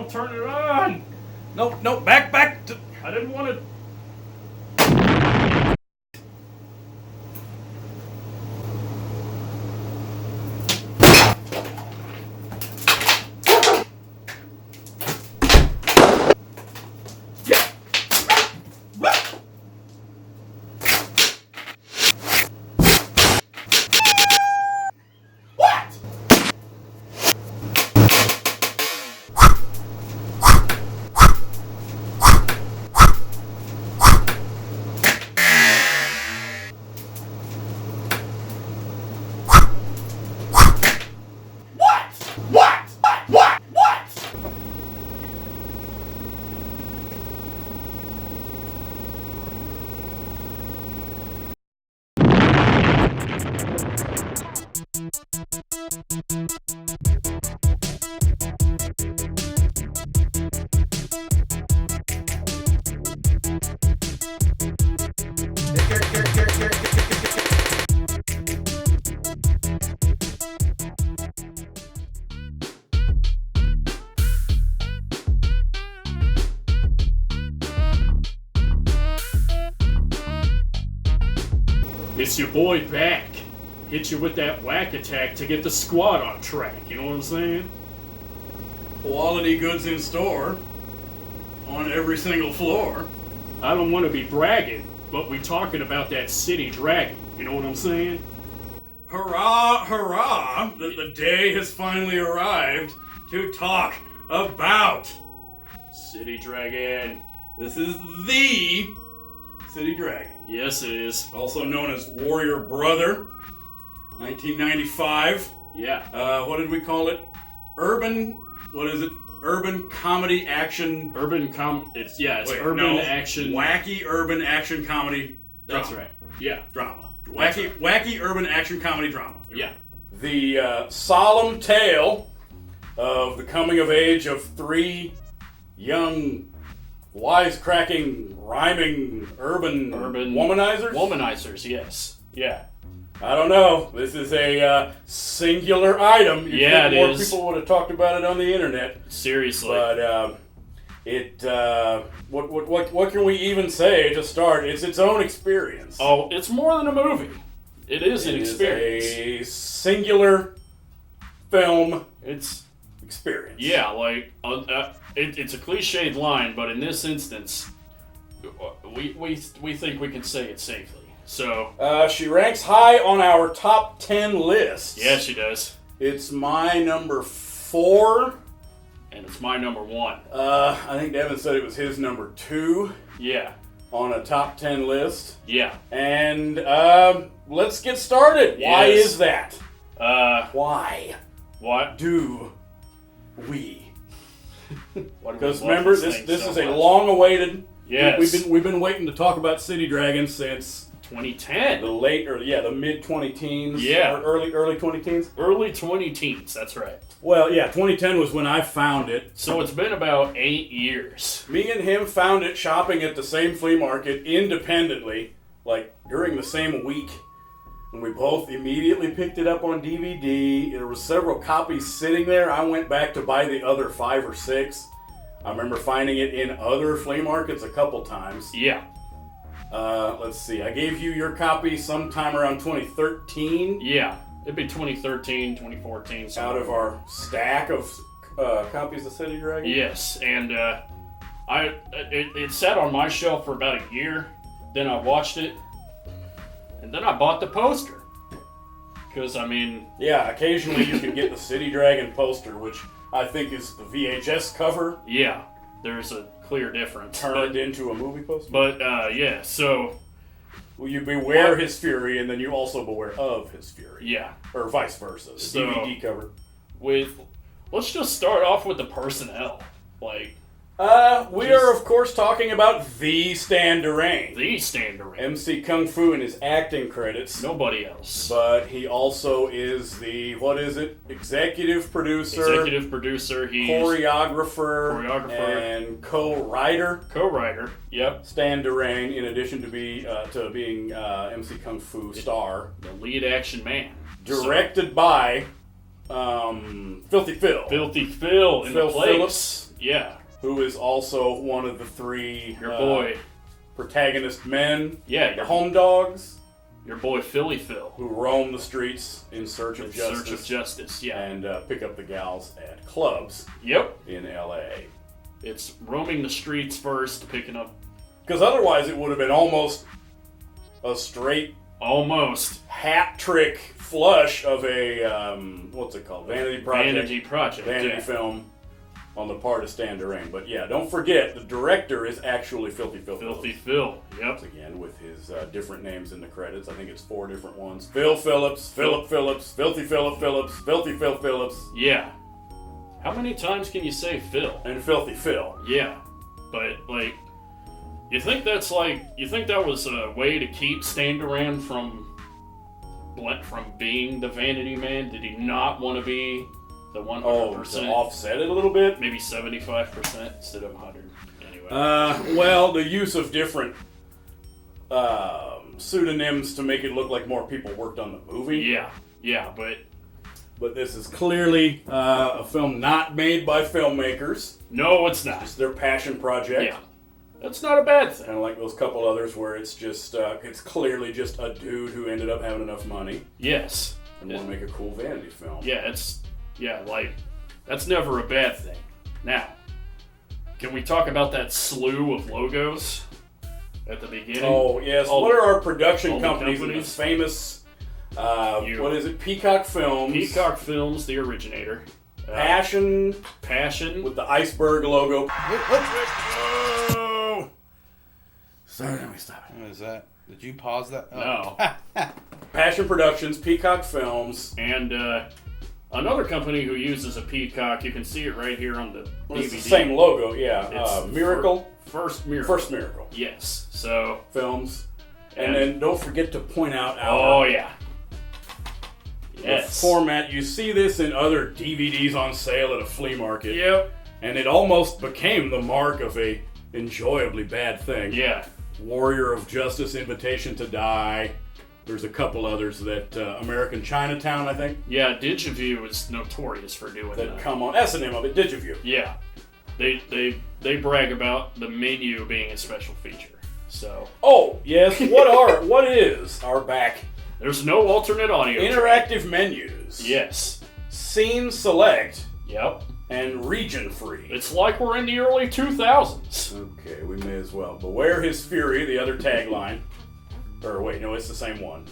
Don't turn it on. No, back. I didn't want to. It's your boy back. Hit you with that whack attack to get the squad on track. You know what I'm saying? Quality goods in store on every single floor. I don't want to be bragging, but we talking about that city dragon. You know what I'm saying? Hurrah, hurrah! The day has finally arrived to talk about City dragon. This is the City Dragon. Yes, it is. Also known as Warrior Brother. 1995. Yeah. What did we call it? Urban comedy action. It's urban action. Wacky urban action comedy. That's right. Yeah. Drama. Wacky urban action comedy drama. Yeah. The solemn tale of the coming of age of three young, wisecracking, rhyming, urban womanizers? Womanizers, yes. Yeah. I don't know. This is a singular item. You'd think more people would have talked about it on the internet. Seriously. But what can we even say to start? It's its own experience. Oh, it's more than a movie. It is an experience. A singular film. It's experience. Yeah, like it's a cliched line, but in this instance, we think we can say it safely. So she ranks high on our top 10 list. Yeah, she does. It's my number 4. And it's my number 1. I think Devin said it was his number 2. Yeah. On a top 10 list. Yeah. And let's get started. Yes. Why is that? Why? What do we? Because remember, this is a long-awaited. Yes. We've been waiting to talk about City Dragon since 2010. The mid 20-teens. Yeah. Or early 20-teens. Early 20-teens. That's right. Well, yeah, 2010 was when I found it. So it's been about 8 years. Me and him found it shopping at the same flea market independently, like during the same week. And we both immediately picked it up on DVD. There were several copies sitting there. I went back to buy the other 5 or 6. I remember finding it in other flea markets a couple times. Yeah. Let's see. I gave you your copy sometime around 2013. Yeah. It'd be 2013, 2014. Out of our stack of copies of City Dragon? Yes. And it sat on my shelf for about a year. Then I watched it. And then I bought the poster. Because, I mean... Yeah, occasionally you can get the City Dragon poster, which I think is the VHS cover. Yeah, there's a clear difference. Turned into a movie poster? But, yeah, so... Well, you beware his fury, and then you also beware of his fury. Yeah. Or vice versa. The DVD cover. Let's just start off with the personnel. We are, of course, talking about the Stan Durain. The Stan Durain. MC Kung Fu in his acting credits. Nobody else. But he also is the, executive producer. He's choreographer. And co-writer. Co-writer, yep. Stan Durain, in addition to being MC Kung Fu star. The lead action man. Directed by Filthy Phil. Filthy Phil in the place. Phillips. Yeah. Who is also one of the three Your boy. protagonist men. Yeah. The home dogs. Your boy Philly Phil. Who roam the streets in search of justice. Search of justice, yeah. And pick up the gals at clubs. Yep. In L.A. It's roaming the streets first, picking up... Because otherwise it would have been almost a straight... Almost. Hat trick flush of a, what's it called? Vanity Project. Vanity film on the part of Stan Durain. But yeah, don't forget, the director is actually Filthy Phil. Filthy Phil, yep. Once again, with his different names in the credits. I think it's 4 different ones. Phil Phillips, Philip Phillips, Filthy Philip Phillips, Filthy Phil Phillips. Yeah. How many times can you say Phil? And Filthy Phil. Yeah. But, like, you think that was a way to keep Stan Durain from being the vanity man? Did he not want to be the 100%? Oh, to offset it a little bit? Maybe 75% instead of 100. Anyway. Well, the use of different pseudonyms to make it look like more people worked on the movie. Yeah, But this is clearly a film not made by filmmakers. No, it's not. It's their passion project. Yeah. That's not a bad thing. Kind of like those couple others where it's just, it's clearly just a dude who ended up having enough money. Yes. And want to make a cool vanity film. Yeah, that's never a bad thing. Now, can we talk about that slew of logos at the beginning? Oh, yes. What are our production companies and the famous, what is it, Peacock Films? Peacock Films, the originator. Passion. With the iceberg logo. Sorry, let me stop it. What is that? Did you pause that? No. Passion Productions, Peacock Films. And another company who uses a peacock, you can see it right here on the DVD. It's the same logo, yeah. Miracle. First Miracle. First Miracle. Yes. So. Films. And then don't forget to point out our... Oh, yeah. Yes. Format. You see this in other DVDs on sale at a flea market. Yep. And it almost became the mark of a enjoyably bad thing. Yeah. Warrior of Justice, Invitation to Die. There's a couple others that American Chinatown, I think. Yeah, Digiview is notorious for doing that. Come on, S and M of it, Digiview. Yeah, they brag about the menu being a special feature. So. Oh yes, what is our back? There's no alternate audio. Interactive menus. Yes. Scene select. Yep. And region free. It's like we're in the early 2000s. Okay, we may as well. Beware his fury, the other tagline. Or wait, no, it's the same one.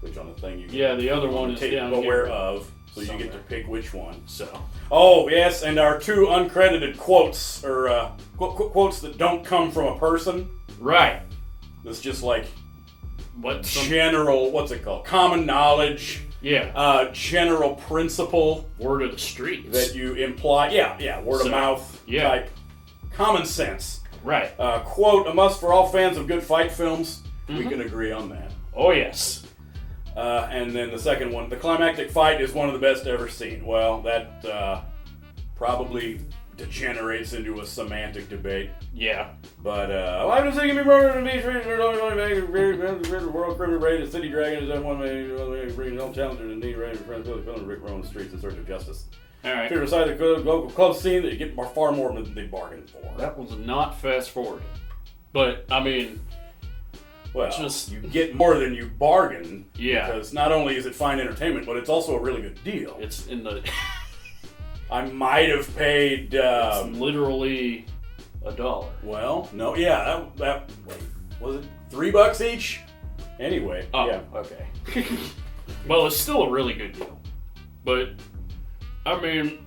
Which on the thing you get. Yeah, the other one is down here. Beware of. So you get to pick which one. So. Oh, yes, and our 2 uncredited quotes, or quotes that don't come from a person. Right. It's just like general, what's it called? Common knowledge. Yeah. General principle. Word of the streets. That you imply. Yeah, word of mouth type. Common sense. Right. Quote, a must for all fans of good fight films. Mm-hmm. We can agree on that. Oh, yes. And then the second one, the climactic fight is one of the best ever seen. Well, that probably degenerates into a semantic debate. Yeah. But, I'm just thinking, the world criminal raid, City Dragon is that one way, bringing no challengers and need raid, friends, Rick roam the streets in search of justice. Alright. If you decide the local club scene, that you get far more than they bargained for. That was not fast forward. But, I mean... Well, you get more than you bargain. Yeah. Because not only is it fine entertainment, but it's also a really good deal. It's in the... I might have paid... it's literally $1. Well, no, yeah, that wait, was it $3 each? Anyway, yeah. Okay. Well, it's still a really good deal. But, I mean,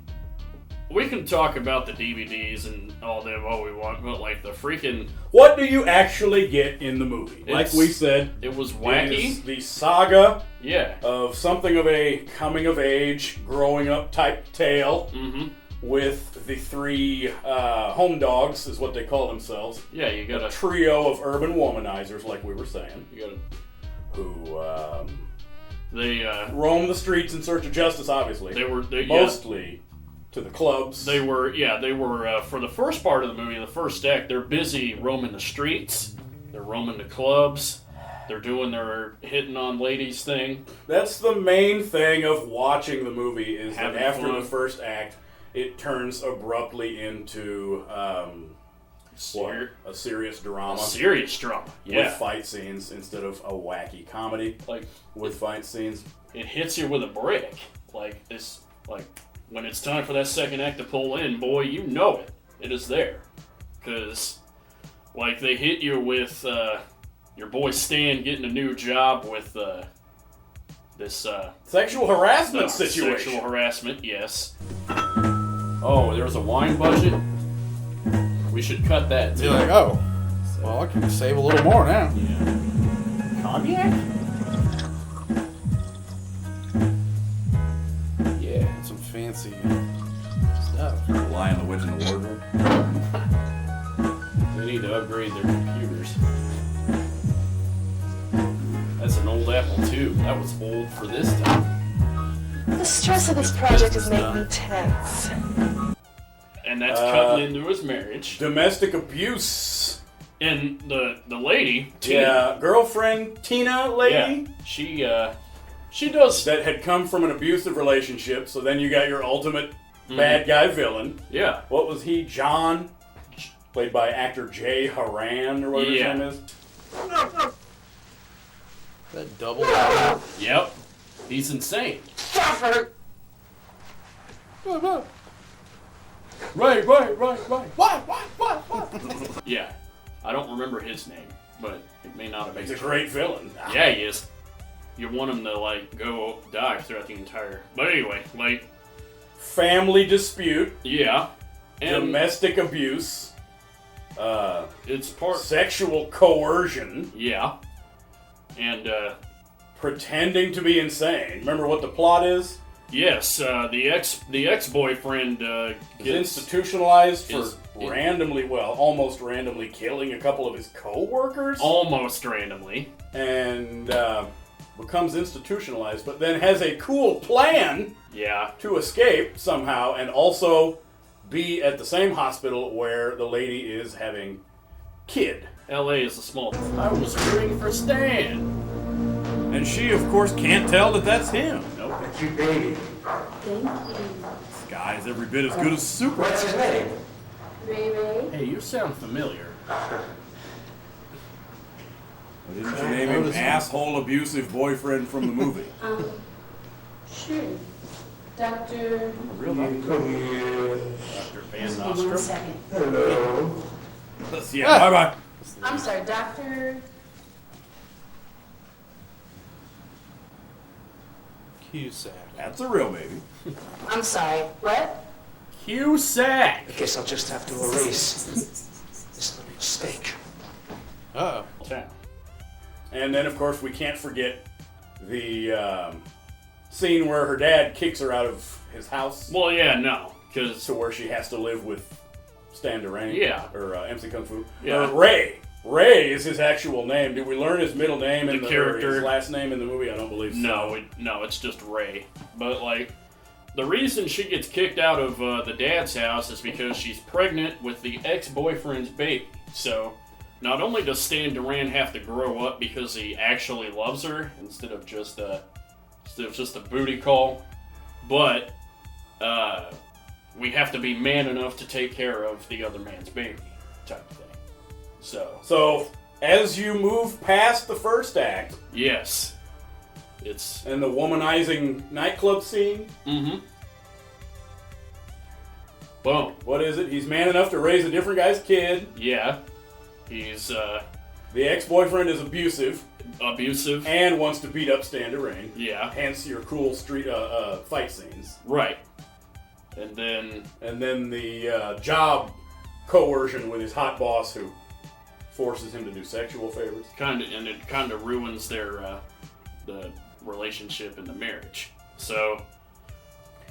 we can talk about the DVDs and all them all we want, but like the freaking... What do you actually get in the movie? Like we said, it was wacky. It is the saga yeah. of something of a coming-of-age, growing-up type tale with the 3 home dogs, is what they call themselves. Yeah, you got a trio of urban womanizers, like we were saying. You got who they roam the streets in search of justice, obviously. They were mostly... to the clubs. They were for the first part of the movie, the first act, they're busy roaming the streets. They're roaming the clubs. They're doing their hitting on ladies thing. That's the main thing of watching the movie is that after the first act, it turns abruptly into a serious drama. A serious drama, yeah. With fight scenes instead of a wacky comedy. Like with fight scenes. It hits you with a brick. Like this, like when it's time for that second act to pull in, boy, you know it. It is there. Because, like, they hit you with your boy Stan getting a new job with this sexual harassment situation. Sexual harassment, yes. Oh, there's a wine budget. We should cut that too. You're like, oh, well, I can save a little more now. Yeah. Cognac? Yeah, some fancy stuff. Lion, the Witch, and the Wardrobe. They need to upgrade their computers. That's an old Apple II. That was old for this time. The stress of this project is making me tense. And that's cutting into his marriage. Domestic abuse. And the lady, Tina. Yeah, girlfriend Tina lady. Yeah, she does. That had come from an abusive relationship, so then you got your ultimate bad guy villain. Yeah. What was he? John? Played by actor Jay Haran, or whatever his name is. That double. Yep. He's insane. Stafford! Right. What? Yeah. I don't remember his name, but it may not have been. He's a great villain. Yeah, he is. You want him to, like, go die throughout the entire... But anyway, like... Family dispute. Yeah. And domestic abuse. It's part... Sexual coercion. Yeah. And, pretending to be insane. Remember what the plot is? Yes, the ex-boyfriend gets institutionalized for almost randomly killing a couple of his co-workers. Almost randomly. And becomes institutionalized, but then has a cool plan to escape somehow and also be at the same hospital where the lady is having kid. L.A. is a small... I was rooting for Stan. And she, of course, can't tell that that's him. Nope. That's your baby. Thank you. This guy's every bit as good as Super. What's his name? Ray Ray? Hey, you sound familiar. Didn't you name him asshole abusive boyfriend from the movie? Sure. Dr. Real Come here. Dr. Van Just give me 1 Nostrum. second. Hello. Yeah, bye-bye. I'm sorry, Dr. Cusack. That's a real baby. I'm sorry, what? Cusack. I guess I'll just have to erase this little mistake. Uh-oh. And then, of course, we can't forget the scene where her dad kicks her out of his house. Well, yeah, no, because... To where she has to live with Stan Durain. Yeah. Or MC Kung Fu. Yeah. Ray. Ray is his actual name. Did we learn his middle name The in character. or his last name in the movie? I don't believe so. No, it's just Ray. But, like, the reason she gets kicked out of the dad's house is because she's pregnant with the ex-boyfriend's baby. So, not only does Stan Duran have to grow up because he actually loves her instead of just a booty call, but we have to be man enough to take care of the other man's baby type of thing. So as you move past the first act, yes, it's and the womanizing nightclub scene. Mm-hmm. Boom. What is it? He's man enough to raise a different guy's kid. Yeah. He's the ex-boyfriend is abusive and wants to beat up Stan Durain. Yeah. Hence your cool street fight scenes. Right. And then the job coercion with his hot boss who forces him to do sexual favors. It kind of ruins their the relationship and the marriage. So,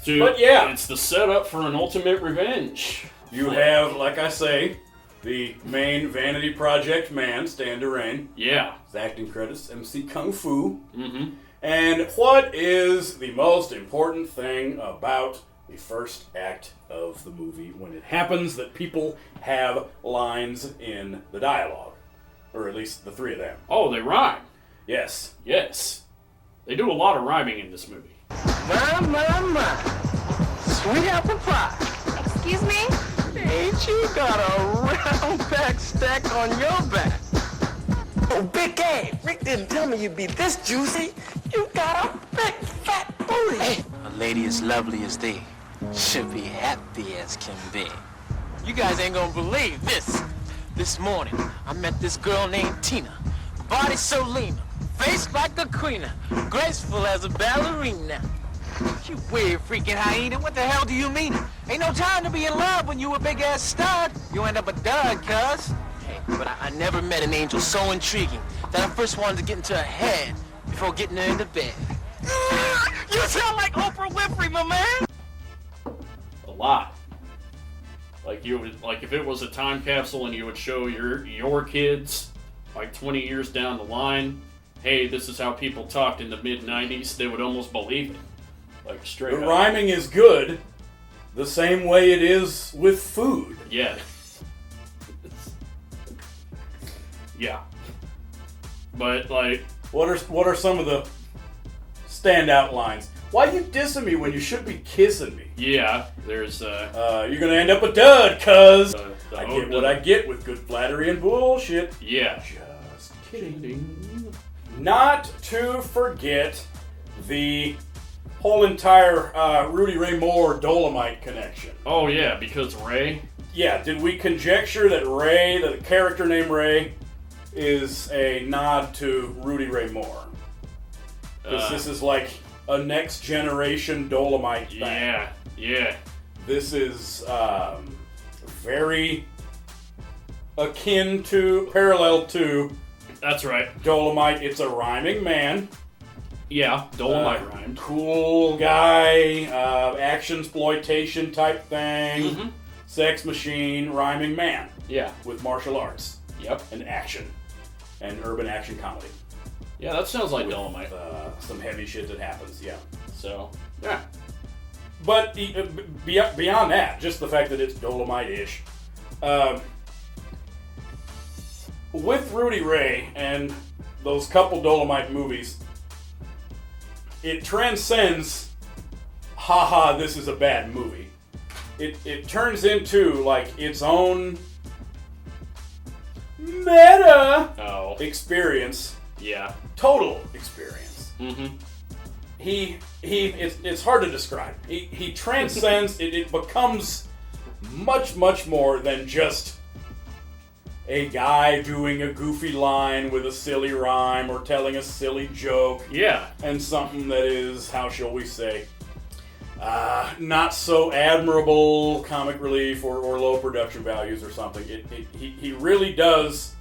but yeah, it's the setup for an ultimate revenge. You have, like I say, the main vanity project man, Stan Durain. Yeah. His acting credits, MC Kung Fu. Mm-hmm. And what is the most important thing about the first act of the movie when it happens that people have lines in the dialogue? Or at least the three of them. Oh, they rhyme. Yes. Yes. They do a lot of rhyming in this movie. My, sweet apple pie. Excuse me? Ain't you got a round back stack on your back? Oh, Big A, Rick didn't tell me you'd be this juicy. You got a big fat booty. Hey, a lady as lovely as thee should be happy as can be. You guys ain't gonna believe this. This morning, I met this girl named Tina. Body so lean, face like a queen, graceful as a ballerina. You weird freaking hyena, what the hell do you mean? Ain't no time to be in love when you a big-ass stud. You end up a dud, cuz. Hey, but I never met an angel so intriguing that I first wanted to get into her head before getting her into bed. You sound like Oprah Winfrey, my man! A lot. Like you would, like if it was a time capsule and you would show your kids, like 20 years down the line, hey, this is how people talked in the mid-90s, they would almost believe it. Like straight The up. rhyming is good, the same way it is with food. Yeah. Yeah. But like, What are some of the standout lines? Why you dissing me when you should be kissing me? yeah, there's You're gonna end up a dud, cuz the I get what I get with good flattery and bullshit. yeah. Just kidding. Not to forget the whole entire Rudy Ray Moore Dolomite connection. Oh yeah, because Ray. Yeah, did we conjecture that Ray, that a character named Ray, is a nod to Rudy Ray Moore? Because this is like a next generation Dolomite thing. Yeah, yeah. This is very akin to, parallel to That's right. Dolomite. It's a rhyming man. Yeah, Dolomite rhymed. Cool guy, action exploitation type thing, Mhm. sex machine, rhyming man Yeah. with martial arts Yep. and action and urban action comedy. Yeah, that sounds like With, Dolomite. some heavy shit that happens, yeah. So, yeah. But beyond that, just the fact that it's Dolomite-ish. With Rudy Ray and those couple Dolomite movies, it transcends, haha, this is a bad movie. It turns into, like, its own meta Oh, experience, yeah. total experience. Mm-hmm. It's hard to describe. He transcends, it becomes much, much more than just a guy doing a goofy line with a silly rhyme or telling a silly joke Yeah. and something that is, how shall we say, not so admirable comic relief or low production values or something. He really does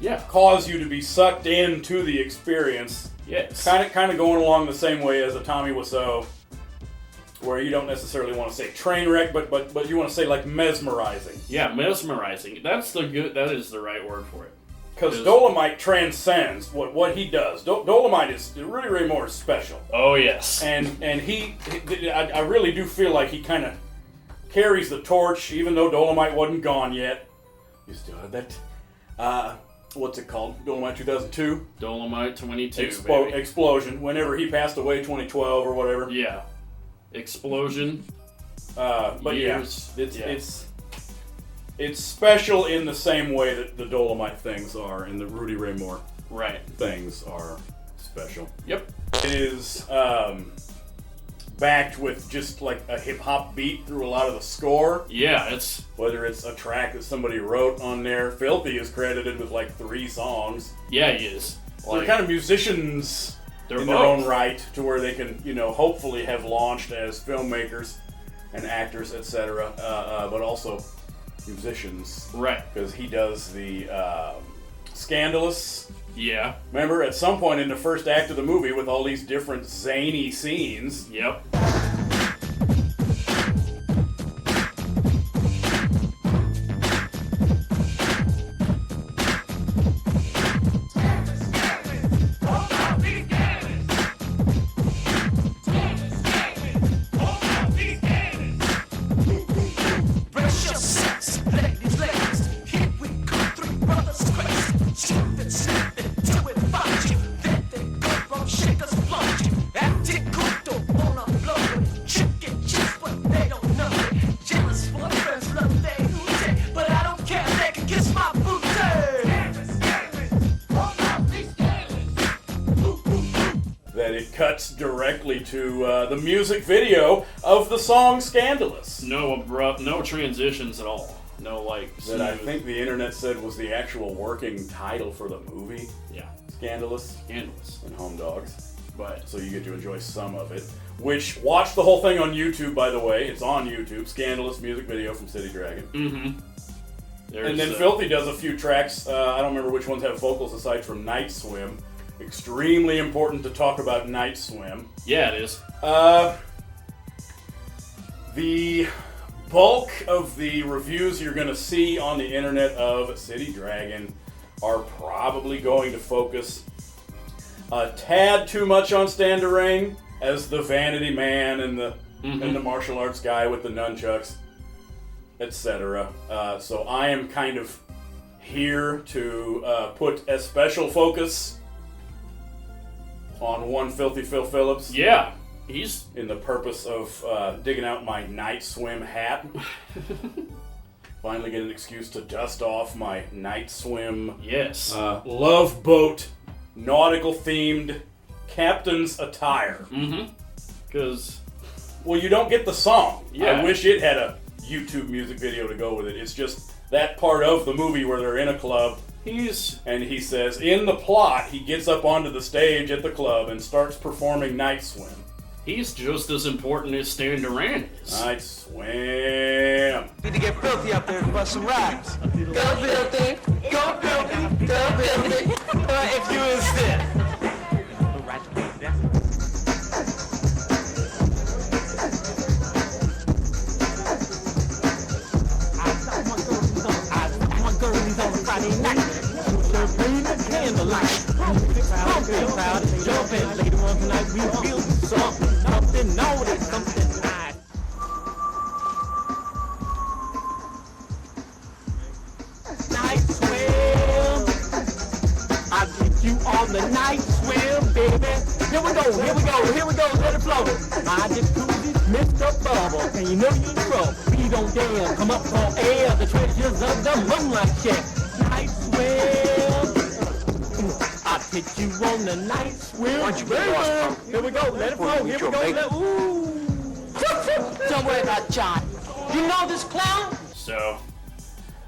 Yeah. cause you to be sucked into the experience. Yes. Kind of going along the same way as a Tommy Wiseau, where you don't necessarily want to say train wreck, but you want to say like mesmerizing. Yeah, mesmerizing. That is the right word for it. Because Dolomite transcends what he does. Dolomite is Rudy Ray Moore is special, Oh yes. and I really do feel like he kind of carries the torch, even though Dolomite wasn't gone yet. You still had that. What's it called? Dolomite 2002. Dolomite 22. baby. Explosion. Whenever he passed away, 2012 or whatever. Yeah. Explosion. But Years. yeah, it's special in the same way that the Dolomite things are, and the Rudy Ray Moore Right. things are special. Yep. It is backed with just like a hip hop beat through a lot of the score. Yeah, it's Whether it's a track that somebody wrote on there, Filthy is credited with like 3 songs. yeah, he is. They're kind of musicians They're in both. their own right, to where they can, hopefully have launched as filmmakers and actors, etc. But also musicians, Right. because he does the Scandalous. Yeah. Remember, at some point in the first act of the movie, with all these different zany scenes, Yep. Shake us, plunge, acting good, don't wanna cuts directly to the music video of the song "Scandalous." No abrupt, no transitions at all. No like. That I smooth- think the internet said was the actual working title for the movie, Yeah, "Scandalous" scandalous. and "Home Dogs." But So you get to enjoy some of it. Which, watch the whole thing on YouTube, by the way. It's on YouTube. "Scandalous" music video from City Dragon. And then Filthy does a few tracks. I don't remember which ones have vocals aside from Night Swim. Extremely important to talk about Night Swim. Yeah, it is. The bulk of the reviews you're going to see on the internet of City Dragon are probably going to focus a tad too much on Standerain as the vanity man and the martial arts guy with the nunchucks, etc. So I am kind of here to put a special focus on one Filthy Phil Phillips. Yeah, he's In the purpose of digging out my Night Swim hat. Finally get an excuse to dust off my Night Swim yes. love boat nautical themed captain's attire. Because Well, you don't get the song. Yeah. I wish it had a YouTube music video to go with it. It's just that part of the movie where they're in a club he's and he says, in the plot, he gets up onto the stage at the club and starts performing Night Swim. he's just as important as Stan Duran is. Night Swim. Need to get Filthy up there and bust some rhymes. Go Filthy! Go Filthy! Go Filthy! If you insist. Night swim. I'll get you on the night swim, baby. Here we go, here we go, here we go, let it flow. My jacuzzi, Mr. Bubble, and you know you in trouble. We don't dare come up for air, the treasures of the moonlight check. Night swim. I'll take you on the night swim, baby. Here we go, let it flow, here we go, ooh. Don't worry about John. You know this clown? So,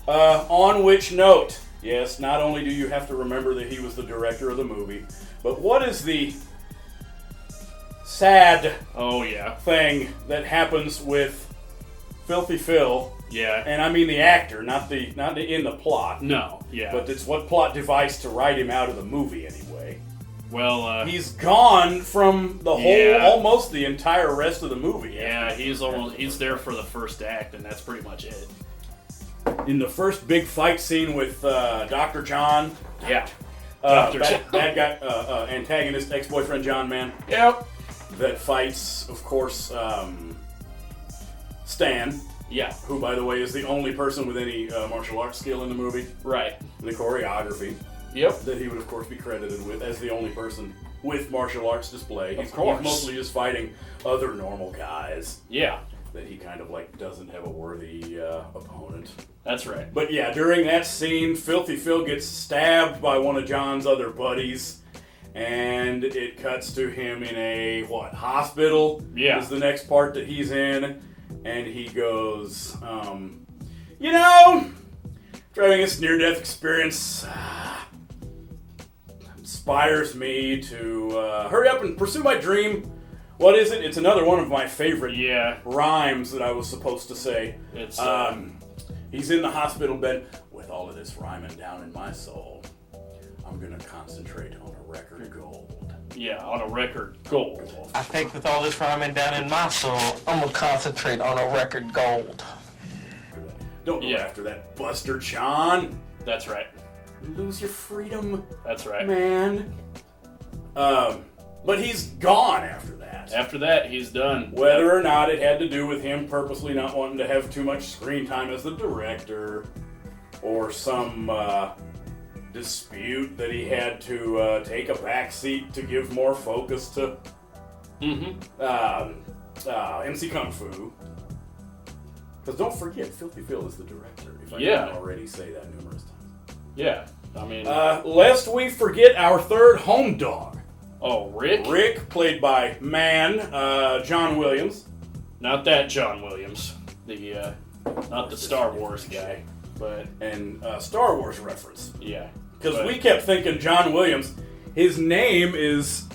On which note, yes, not only do you have to remember that he was the director of the movie, but what is the sad oh yeah, thing that happens with Filthy Phil? yeah. And I mean the actor, not the in the plot. No, yeah. But it's what plot device to write him out of the movie anyway. well, He's gone from the Yeah. whole, almost the entire rest of the movie. yeah, he's there for the first act, and that's pretty much it. In the first big fight scene with Dr. John, Yeah. Dr. John. bad guy, antagonist, ex-boyfriend John Man, Yep. that fights, of course, Stan, Yeah. who, by the way, is the only person with any martial arts skill in the movie. Right. The choreography Yep. that he would, of course, be credited with as the only person with martial arts display. Of course. He's mostly just fighting other normal guys Yeah. that he kind of like doesn't have a worthy opponent. That's right. But yeah, during that scene, Filthy Phil gets stabbed by one of John's other buddies, and it cuts to him in a, hospital? Yeah. Is the next part that he's in, and he goes, driving this near-death experience inspires me to hurry up and pursue my dream. What is it? It's another one of my favorite Yeah. rhymes that I was supposed to say. It's He's in the hospital bed with all of this rhyming down in my soul. I'm gonna concentrate on a record gold. yeah, on a record gold. I think with all this rhyming down in my soul, I'm gonna concentrate on a record gold. Don't go Yeah. after that Buster John. That's right. Lose your freedom, That's right. man. But he's gone after that. After that, he's done. Whether or not it had to do with him purposely not wanting to have too much screen time as the director, or some dispute that he had to take a backseat to give more focus to MC Kung Fu. Because don't forget, Filthy Phil is the director, if I Yeah. didn't already say that numerous times. Yeah. I mean, Lest we forget our third home dog Oh, Rick? Rick, played by John Williams. Not that John Williams. Not the Star Wars guy. But, And Star Wars reference. yeah. Because we kept thinking John Williams, his name is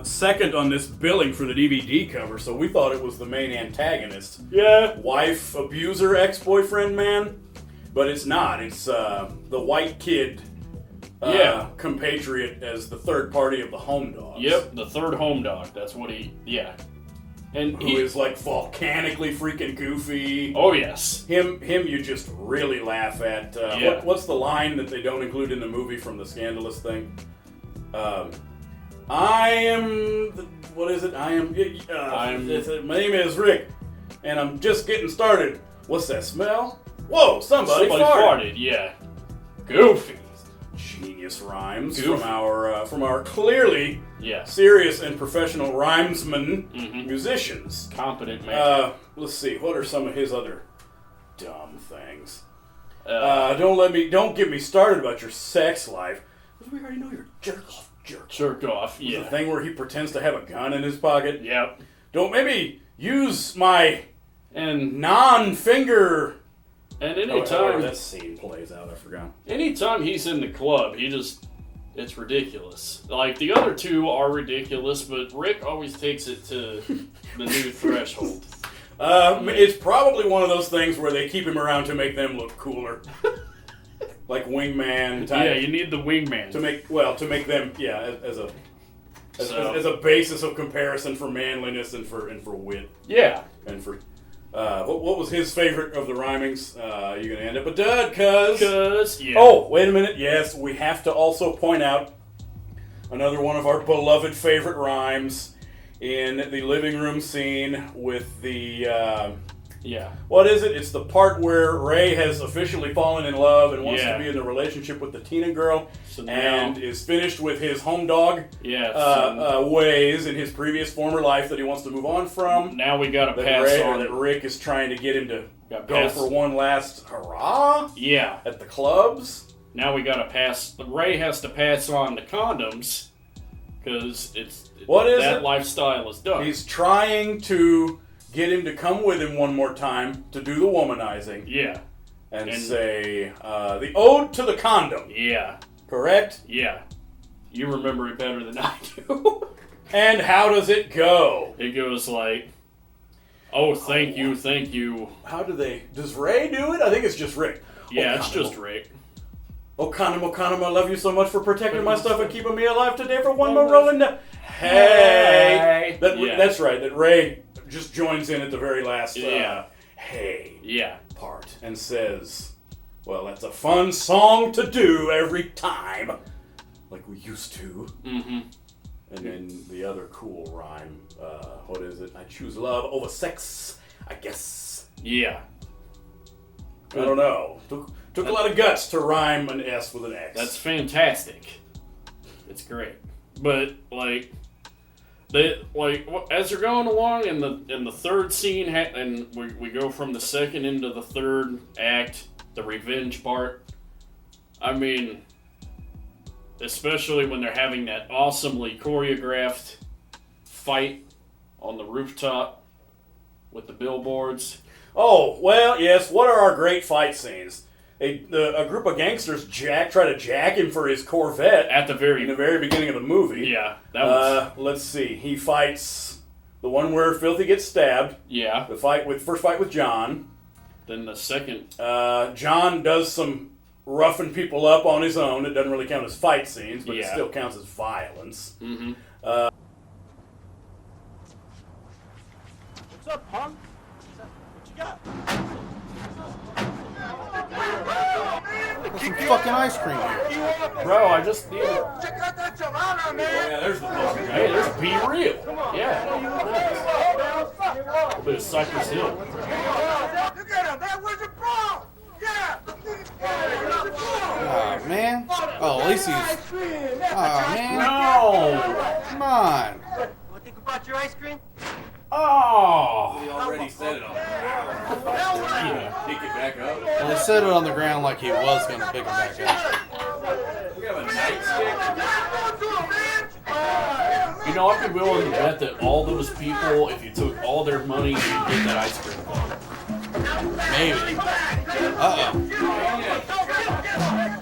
second on this billing for the DVD cover, so we thought it was the main antagonist. Yeah. Wife, abuser, ex-boyfriend man. But it's not. It's the white kid compatriot as the third party of the home dogs. Yep, the third home dog. That's what yeah. And Who is like volcanically freaking goofy. Oh, yes. Him you just really laugh at. What's the line that they don't include in the movie from the Scandalous thing? I am... What is it? My name is Rick, and I'm just getting started. What's that smell? Whoa, somebody farted. Yeah. Goofy. Genius rhymes Goofy. from our clearly serious and professional rhymesmen, musicians. Competent man. Let's see. What are some of his other dumb things? Don't get me started about your sex life. We already know you're jerk off. Yeah. The thing where he pretends to have a gun in his pocket. Yep. Don't maybe use my And non-finger. anytime However that scene plays out, I forgot. anytime he's in the club, it's ridiculous. Like, the other two are ridiculous, but Rick always takes it to the new threshold. It's probably one of those things where they keep him around to make them look cooler. Like wingman type. Yeah, you need the wingman. to make them as a basis of comparison for manliness and for wit Yeah. and for what was his favorite of the rhymings? You're gonna end up a dud, cuz. Yeah. Oh, wait a minute. Yes, we have to also point out another one of our beloved favorite rhymes in the living room scene with the. Yeah. What is it? It's the part where Ray has officially fallen in love and wants Yeah. to be in a relationship with the Tina girl, So now- and is finished with his home dog Yeah. ways in his previous former life that he wants to move on from. Now we gotta That pass Ray, or on. that Rick is trying to get him to Gotta go pass. for one last hurrah Yeah. at the clubs. Now we gotta pass. Ray has to pass on the condoms because What is that it? lifestyle is done. He's trying to get him to come with him one more time to do the womanizing Yeah. and say the ode to the condom. Yeah. Correct? Yeah. You remember it better than I do. And how does it go? It goes like, "Oh, thank you. How do they... Does Ray do it? I think it's just Rick. Yeah, Oh, it's condom. just Rick. Oh, condom, I love you so much for protecting my stuff and keeping me alive today for one more rolling down. Hey! Yeah. That's right, that Ray just joins in at the very last hey Yeah. part and says, well, that's a fun song to do every time, like we used to. Mm-hmm. And then the other cool rhyme, what is it? I choose love over sex, I guess. Yeah. I don't know. Took a lot of guts to rhyme an S with an X. That's fantastic. It's great. But as they're going along in the third scene, and we go from the second into the third act, the revenge part. I mean, especially when they're having that awesomely choreographed fight on the rooftop with the billboards. Oh, well, yes. What are our great fight scenes? A group of gangsters try to jack him for his Corvette At the in the very beginning of the movie. yeah, that was Let's see. He fights the one where Filthy gets stabbed. yeah. The first fight with John. Then the second, John does some roughing people up on his own. It doesn't really count as fight scenes, but it Yeah. still counts as violence. mm-hmm. What's up, punk? What you got? Some fucking ice cream here. Bro, I just need it. Check out that Joanna, man! Yeah, there's the fucking guy. Hey, there's Be Real. Yeah. A bit of Cypress Hill. Look at him, man! Where's your ball? Yeah! Oh, man. Oh, at least he's... Oh, man. No. Come on. What think about your ice cream? Oh. We already said it on the ground. Yeah. Pick it back up. Well, he set it on the ground like he was going to pick it back up. We have a nightstick. You know, I'd be willing to bet that all those people, if you took all their money, you'd get that ice cream cone. Maybe.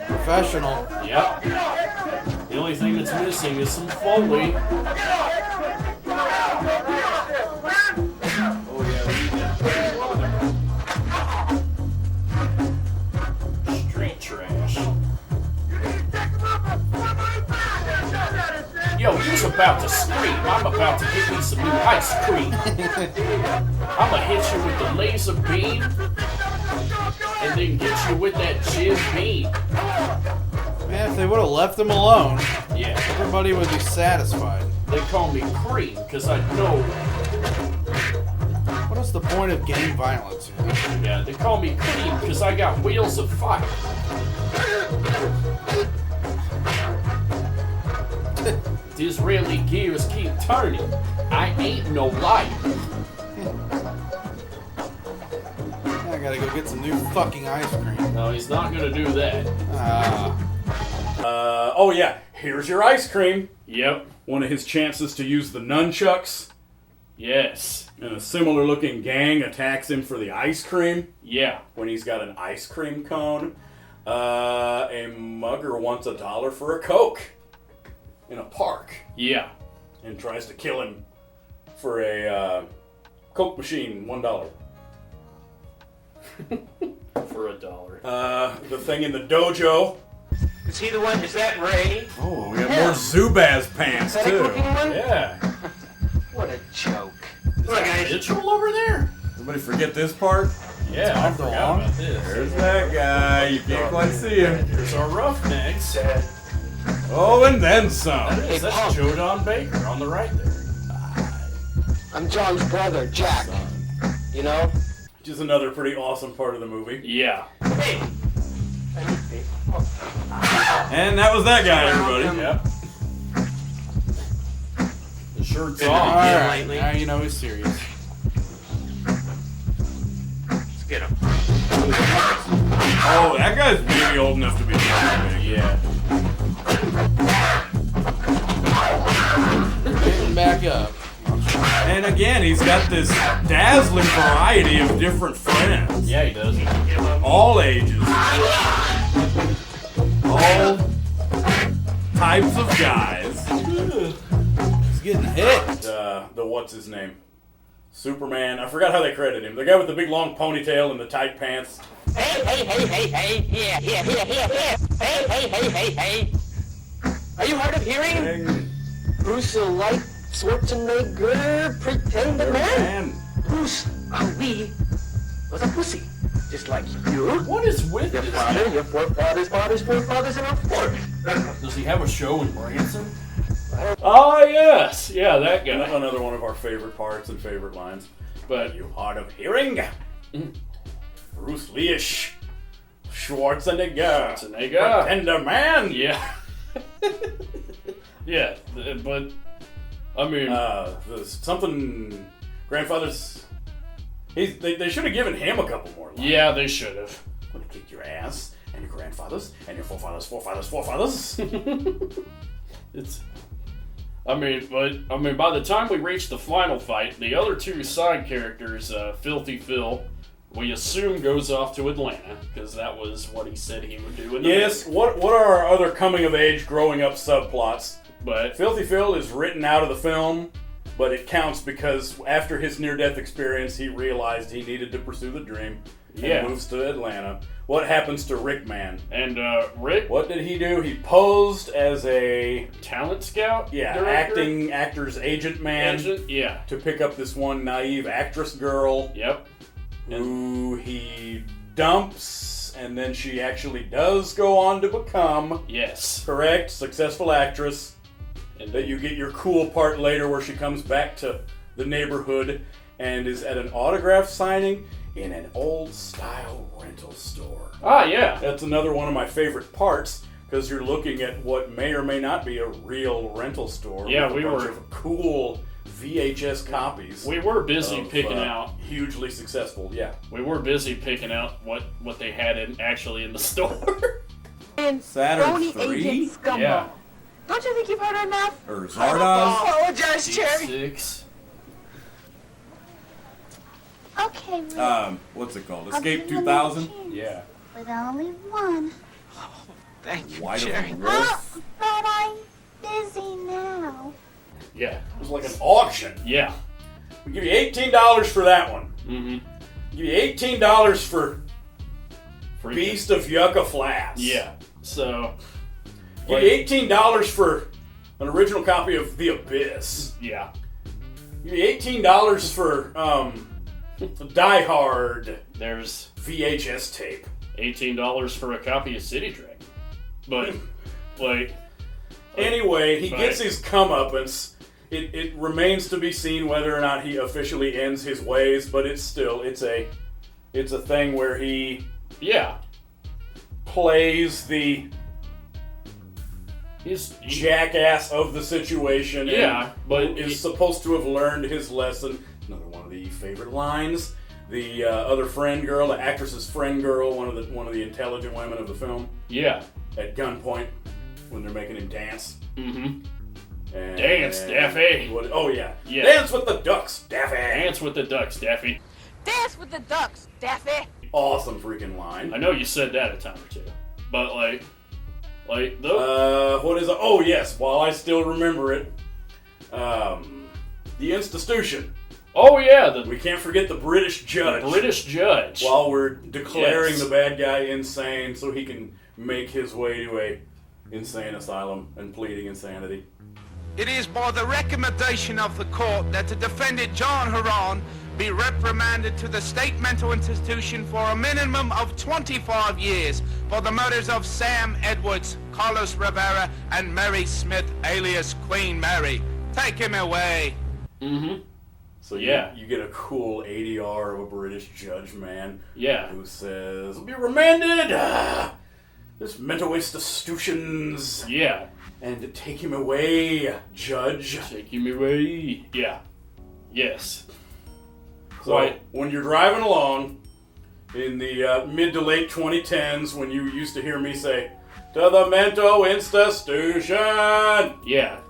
Professional. Yep. The only thing that's missing is some Foley. Street trash. Yo, you's about to scream. I'm about to get me some new ice cream. I'ma hit you with the laser beam and then get you with that Jim beam. Man, if they would have left him alone, Yeah, everybody would be satisfied. they call me Cream because I know. What is the point of gang violence? You know? Yeah, they call me Cream because I got wheels of fire. Disraeli gears keep turning. I ain't no liar. I gotta go get some new fucking ice cream. No, he's not gonna do that. Oh yeah, here's your ice cream. Yep. One of his chances to use the nunchucks, Yes. and a similar looking gang attacks him for the ice cream Yeah. when he's got an ice cream cone. A mugger wants $1 for a Coke in a park Yeah. and tries to kill him for a Coke machine, $1. For $1. The thing in the dojo. Is he the one? Is that Ray? Oh, we got more Zubaz pants, Is that a too. cooking one? Yeah. What a joke. Look, Mitchell over there? Somebody forget this part? Yeah, I forgot about this. There's that guy. You can't quite see him. Here's our Roughnecks. Oh, and then some. That's Joe Don Baker on the right there. I'm John's brother, Jack. You know? Which is another pretty awesome part of the movie. Yeah. Hey. And that was that guy, everybody. Yep. The shirt's All off. right, now you know he's serious. Let's get him. Oh, that guy's maybe old enough to be big. Yeah. Getting back up. And again, he's got this dazzling variety of different friends. Yeah, he does. All ages. All types of guys. He's getting hit. The what's his name? Superman. I forgot how they credit him. The guy with the big long ponytail and the tight pants. Hey, hey, hey, hey, hey. Here, here, here, here, here. Hey, hey, hey, hey, hey. Are you hard of hearing? Bruce Light Schwarzenegger pretender man? Bruce Ali was a pussy. Just like you. What is with Your this father, guy? your forefathers, forefathers, and our fourth. Does he have a show in Branson? Oh, yes. Yeah, that guy. Another one of our favorite parts and favorite lines. But You hard of hearing? Bruce Lee-ish. Schwarzenegger. Schwarzenegger. Pretender man. yeah. Yeah, but I mean, Something. Grandfather's. They should have given him a couple more lines. yeah, they should have. I'm gonna kick your ass and your grandfathers and your forefathers. It's. I mean, by the time we reach the final fight, the other two side characters, Filthy Phil, we assume goes off to Atlanta because that was what he said he would do. In the Yes. movie. What are our other coming of age, growing up subplots? But Filthy Phil is written out of the film, but it counts because after his near-death experience, he realized he needed to pursue the dream and Yeah. moves to Atlanta. What happens to Rick Man? and Rick, What did he do? He posed as a talent scout, director? actor's agent man agent, yeah, to pick up this one naive actress girl yep, who he dumps, and then she actually does go on to become yes, correct, successful actress. and That you get your cool part later where she comes back to the neighborhood and is at an autograph signing in an old style rental store. yeah, That's another one of my favorite parts because you're looking at what may or may not be a real rental store. Yeah, with we a bunch were- of cool VHS copies. we were busy of, picking out. hugely successful. Yeah. We were busy picking out what they had actually in the store. Saturn Phony 3? agent scumbag. Yeah. Don't you think you've heard enough? Or Zardoz. Apologize, Cherry. 6. Okay, Rick. What's it called? I'll Escape give you 2000? another chance, Yeah. But only one. Thank you, White Cherry. of a wolf? But I'm busy now. Yeah. It was like an auction. Yeah. We give you $18 for that one. Mm-hmm. Give you $18 for Freaking- Beast of Yucca Flats. Yeah. So. Give you $18 for an original copy of The Abyss. Yeah. Give you $18 for Die Hard There's VHS tape. $18 for a copy of City Dragon. But, like. Anyway, he But- gets his comeuppance. It remains to be seen whether or not he officially ends his ways, but it's a thing where he Yeah. plays the He's. jackass of the situation. Yeah, and but is supposed to have learned his lesson. Another one of the favorite lines. The other friend girl, the actress's friend girl, one of the intelligent women of the film, Yeah. at gunpoint when they're making him dance. Mm-hmm. And, Dance, Daffy. Oh yeah. Yeah. Dance with the ducks, Daffy. Dance with the ducks, Daffy. Dance with the ducks, Daffy. Awesome freaking line. I know you said that a time or two, but though. What is it? Oh yes, while I still remember it, the institution. Oh yeah, the We can't forget the British judge. British judge. While we're declaring Yes. the bad guy insane, so he can make his way to a insane asylum and pleading insanity. It is by the recommendation of the court that the defendant John Haran be reprimanded to the state mental institution for a minimum of 25 years for the murders of Sam Edwards, Carlos Rivera, and Mary Smith, alias Queen Mary. Take him away. Mm-hmm. So Yeah. you get a cool ADR of a British judge man Yeah. who says, "Be remanded, this mental institutions, Yeah. and take him away, judge." Take him away. Yeah. Yes. So Right. when you're driving along in the mid to late 2010s, when you used to hear me say, "To the mental institution, Yeah.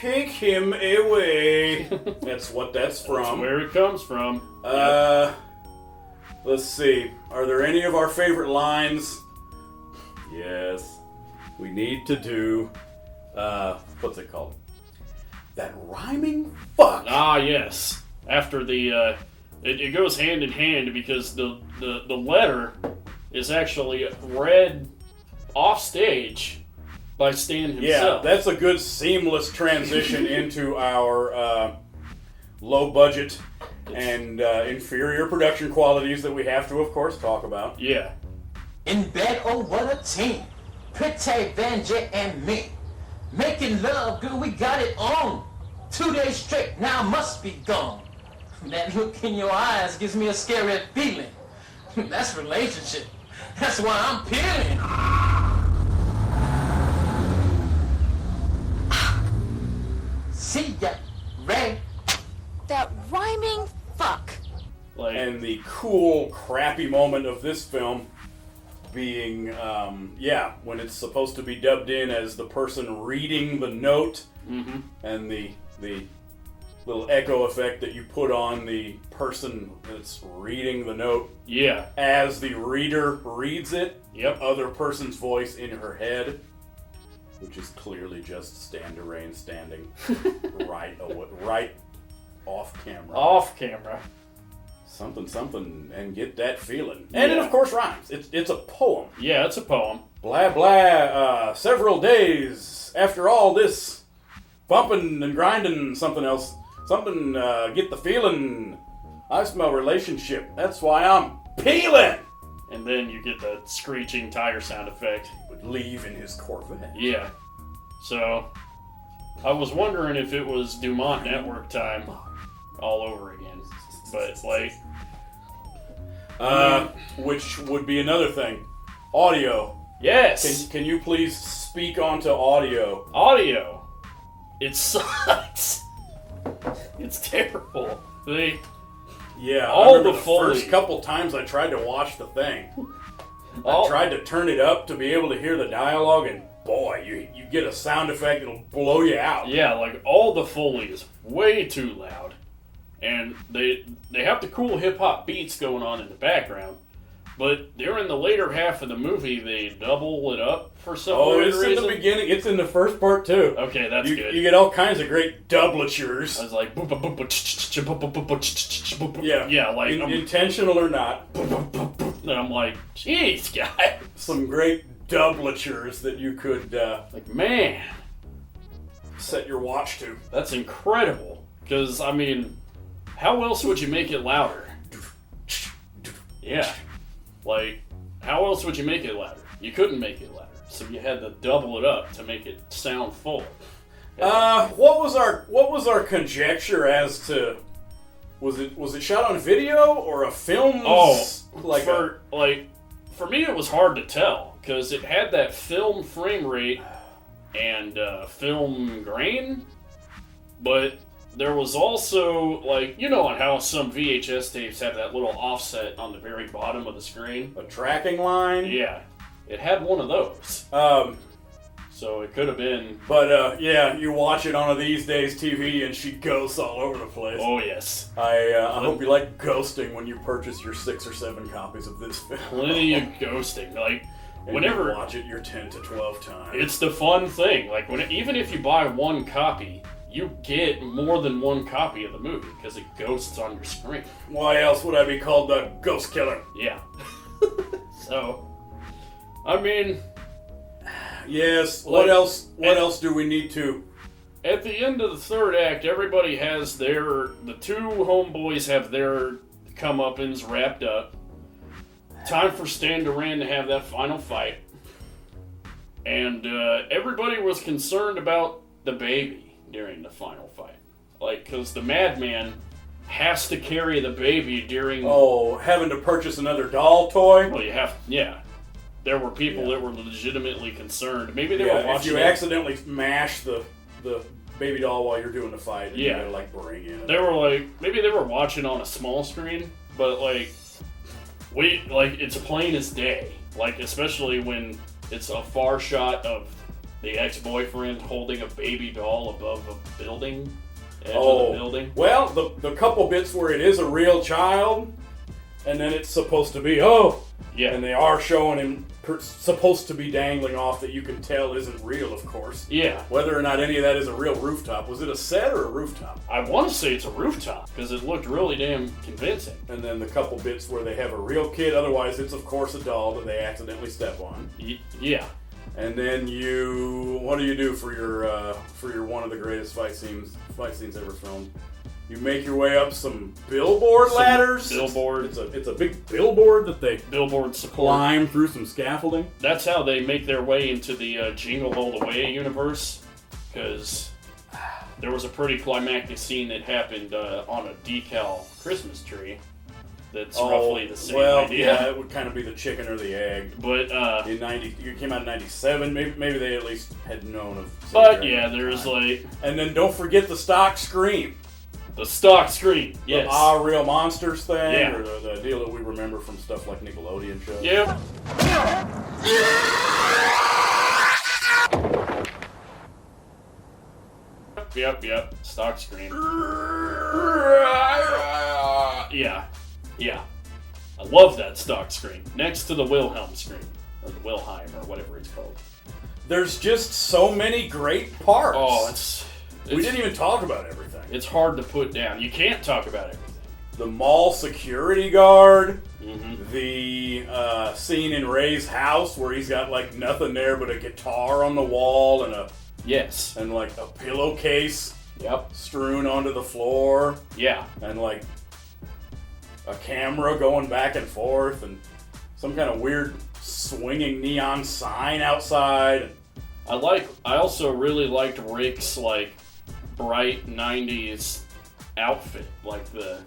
take him away," that's what that's from. That's where it comes from. Let's see. Are there any of our favorite lines? Yes. We need to do, what's it called? That rhyming fuck. Ah, yes. After the, it goes hand in hand because the letter is actually read off stage by Stan Yeah, himself. that's a good seamless transition into our low budget and inferior production qualities that we have to, of course, talk about. Yeah. In bed, oh what a team. Pretty Benji and me. Making love, girl, we got it on. 2 days straight, now I must be gone. That look in your eyes gives me a scary feeling. That's relationship. That's why I'm peeling. See ya, Ray. That rhyming fuck. Like, And the cool, crappy moment of this film being, when it's supposed to be dubbed in as the person reading the note, and the little echo effect that you put on the person that's reading the note yeah. as the reader reads it. Yep. Other person's voice in her head, which is clearly just Standerain standing right off camera. Off camera. Something, and get that feeling. And it, Yeah. of course, rhymes. It's a poem. Yeah, it's a poem. Blah, blah, several days after all this bumping and grinding, something else. Something, get the feeling. I smell relationship. That's why I'm peeling. And then you get the screeching tire sound effect. Would leave in his Corvette. Yeah. So, I was wondering if it was Dumont Network time all over again. But, Which would be another thing. Audio. yes! Can you please speak onto audio? Audio. It sucks. It's terrible. Yeah, All I remember the the Foley. first couple times I tried to watch the thing. I All, tried to turn it up to be able to hear the dialogue, and boy, you get a sound effect that'll blow you out. Yeah, like all the Foley is way too loud, and they have the cool hip hop beats going on in the background. But during the later half of the movie, they double it up for some weird reason. In the beginning. It's in the first part, too. Okay, that's good. You get all kinds of great doubletures. I was like, yeah, like intentional or not. And I'm like, jeez, guy. Some great doubletures that you could, like, man, set your watch to. That's incredible. Because, I mean, how else would you make it louder? Yeah. Like, how else would you make it louder? You couldn't make it louder, so you had to double it up to make it sound full. What was our conjecture as to was it shot on video or a film? For me it was hard to tell because it had that film frame rate and film grain, but there was also, like, you know how some VHS tapes have that little offset on the very bottom of the screen? A tracking line? Yeah. It had one of those. So it could have been... But, yeah, you watch it on a these days TV and she ghosts all over the place. Oh, yes. I hope you like ghosting when you purchase your 6 or 7 copies of this film. Plenty of ghosting. Like, and whenever... you watch it your 10 to 12 times. It's the fun thing. Like, even if you buy one copy... you get more than one copy of the movie because it ghosts on your screen. Why else would I be called the ghost killer? Yeah. So, I mean... Yes, what else do we need to... At the end of the third act, everybody has the two homeboys have their comeuppance wrapped up. Time for Stan Duran to have that final fight. And everybody was concerned about the baby during the final fight. Like, because the madman has to carry the baby during... Oh, having to purchase another doll toy? Well, you have... Yeah. There were people that were legitimately concerned. Maybe they were watching... if you accidentally mash the baby doll while you're doing the fight, you gotta, like, bring in... They were, like... Maybe they were watching on a small screen, but, like... it's plain as day. Like, especially when it's a far shot of the ex-boyfriend holding a baby doll above a building, edge of the building. Well, the couple bits where it is a real child, and then it's supposed to be, and they are showing him supposed to be dangling off that you can tell isn't real, of course. Yeah. Whether or not any of that is a real rooftop. Was it a set or a rooftop? I want to say it's a rooftop, because it looked really damn convincing. And then the couple bits where they have a real kid, otherwise it's, of course, a doll that they accidentally step on. Yeah. And then what do you do for your one of the greatest fight scenes ever filmed? You make your way up some billboard ladders. Billboard. It's a big billboard that they support. Climb through some scaffolding. That's how they make their way into the Jingle All the Way universe, because there was a pretty climactic scene that happened on a decal Christmas tree. That's roughly the same idea. Yeah, it would kind of be the chicken or the egg. But it came out in '97. Maybe they at least had known of. But yeah, there's like, and then don't forget the stock scream. The stock scream, yes. The Real Monsters thing, or the deal that we remember from stuff like Nickelodeon shows. Yep. Yep. Stock scream. Yeah. I love that stock scream. Next to the Wilhelm scream. Or the Wilhelm, or whatever it's called. There's just so many great parts. Oh, we didn't even talk about everything. It's hard to put down. You can't talk about everything. The mall security guard. Mm-hmm. The scene in Ray's house where he's got like nothing there but a guitar on the wall and and like a pillowcase. Yep. Strewn onto the floor. Yeah. And like a camera going back and forth and some kind of weird swinging neon sign outside. I also really liked Rick's like bright 90s outfit, like the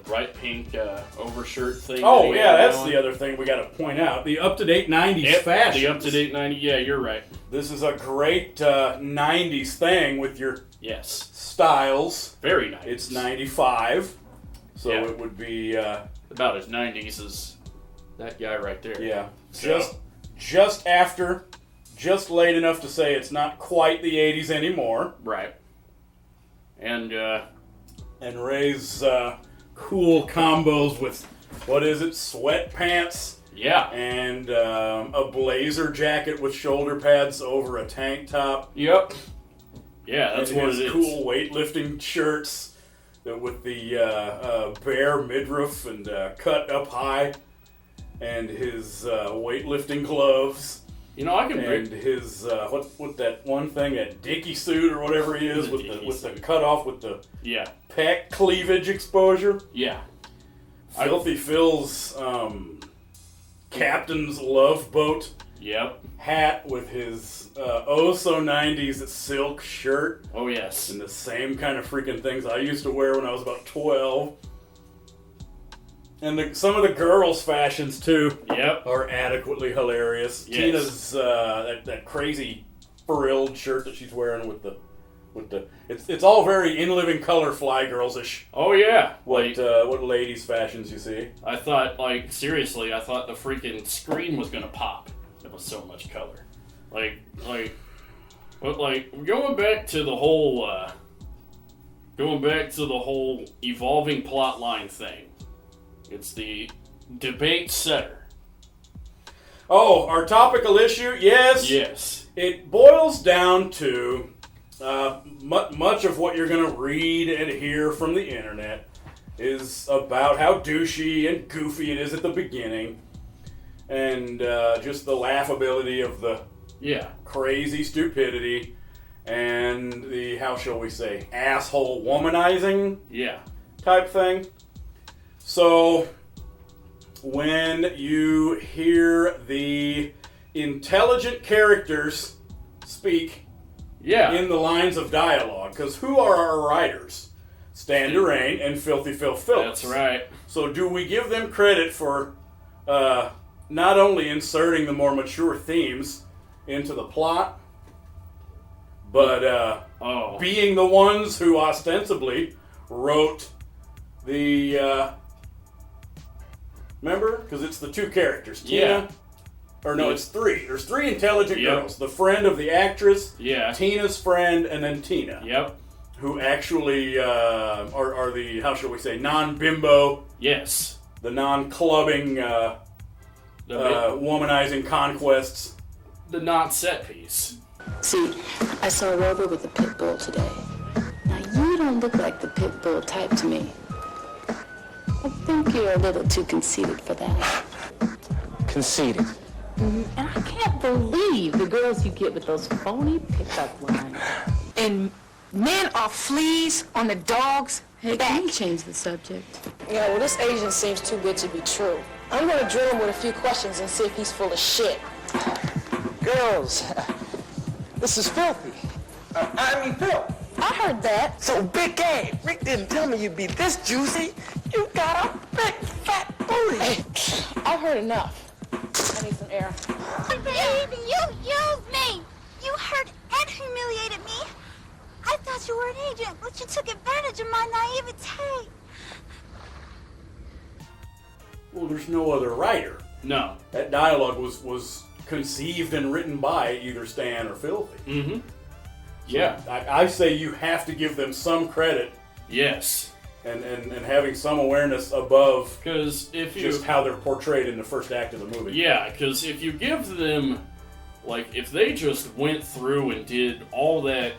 bright pink overshirt thing. Oh yeah, that's the other thing we got to point out. The up-to-date 90s fashion. The up-to-date 90s, yeah, you're right. This is a great 90s thing with your styles. Very nice. It's 95, so it would be about as 90s as that guy right there. Yeah, just after just late enough to say it's not quite the 80s anymore. Right. And Ray's cool combos with, what is it, sweatpants? Yeah. And a blazer jacket with shoulder pads over a tank top. Yep. Yeah, that's and what his it is. Cool weightlifting shirts with the bare midriff and cut up high. And his weightlifting gloves. You know, I can and his what that one thing, that Dickie suit or whatever he is, with the cutoff with the pec cleavage exposure. Yeah. Filthy Phil's captain's love boat. Yep. Hat with his so 90s silk shirt. Oh yes. And the same kind of freaking things I used to wear when I was about 12. And some of the girls' fashions, too, are adequately hilarious. Yes. Tina's, that crazy frilled shirt that she's wearing with the it's all very In Living Color Fly Girls-ish. Oh, yeah. What ladies' fashions you see. I thought, seriously, I thought the freaking screen was going to pop. There was so much color. But going back to the whole evolving plotline thing. It's the debate setter. Oh, our topical issue? Yes. Yes. It boils down to much of what you're going to read and hear from the internet is about how douchey and goofy it is at the beginning. And just the laughability of the crazy stupidity and the, how shall we say, asshole womanizing type thing. So, when you hear the intelligent characters speak in the lines of dialogue, because who are our writers? Stan Durain and Filthy Phil Phillips. That's right. So do we give them credit for not only inserting the more mature themes into the plot, but being the ones who ostensibly wrote the... remember? Because it's the two characters. Tina. Or no, it's three. There's three intelligent girls. The friend of the actress. Yeah. Tina's friend, and then Tina. Yep. Who actually are the, how shall we say, non-bimbo. Yes. The non-clubbing, womanizing conquests. The not-set piece. See, I saw Rover with a pit bull today. Now, you don't look like the pit bull type to me. I think you're a little too conceited for that. Conceited. And I can't believe the girls you get with those phony pickup lines. And men are fleas on the dog's Hey, back. can you change the subject? Yeah, well, this agent seems too good to be true. I'm gonna drill him with a few questions and see if he's full of shit. Girls, this is Filthy. I mean Phil. I heard that. So, Big Game, Rick didn't tell me you'd be this juicy. You got a big fat booty. Hey, I've heard enough. I need some air. Baby, you used me. You hurt and humiliated me. I thought you were an agent, but you took advantage of my naivete. Well, there's no other writer. No. That dialogue was conceived and written by either Stan or Filthy. Mm-hmm. So I say you have to give them some credit. Yes. And having some awareness above because if you just how they're portrayed in the first act of the movie. Yeah, because if you give them, if they just went through and did all the